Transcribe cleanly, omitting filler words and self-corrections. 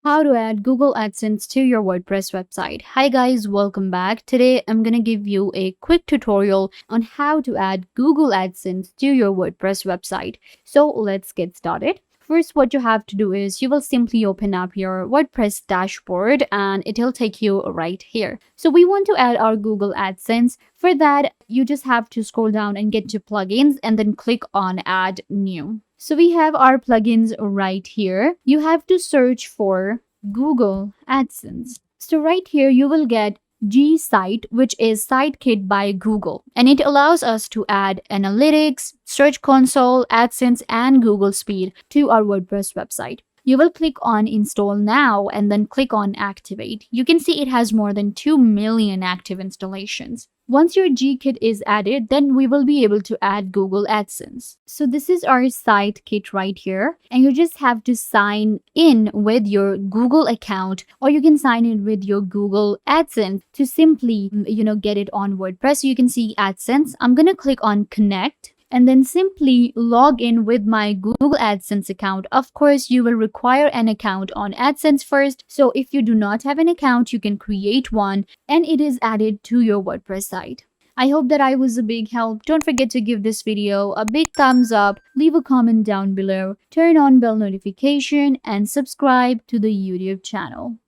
How to add Google AdSense to your WordPress website. Hi guys, welcome back. Today I'm going to give you a quick tutorial on how to add Google AdSense to your WordPress website. So let's get started. First, what you have to do is you will simply open up your WordPress dashboard and it'll take you right here. So we want to add our Google AdSense. For that, you just have to scroll down and get to plugins and then click on add new. So we have our plugins right here. You have to search for Google AdSense. So right here, you will get G Site, which is Sitekit by Google, and it allows us to add analytics, Search Console, AdSense, and Google Speed to our WordPress website. You will click on install now and then click on activate. You can see it has more than 2 million active installations. Once your G-Kit is added, then we will be able to add Google AdSense. So this is our site kit right here, and you just have to sign in with your Google account, or you can sign in with your Google AdSense to simply, get it on WordPress. So you can see AdSense. I'm going to click on connect and then simply log in with my Google AdSense account. Of course, you will require an account on AdSense first. So if you do not have an account, you can create one and it is added to your WordPress site. I hope that I was a big help. Don't forget to give this video a big thumbs up, leave a comment down below, turn on bell notification, and subscribe to the YouTube channel.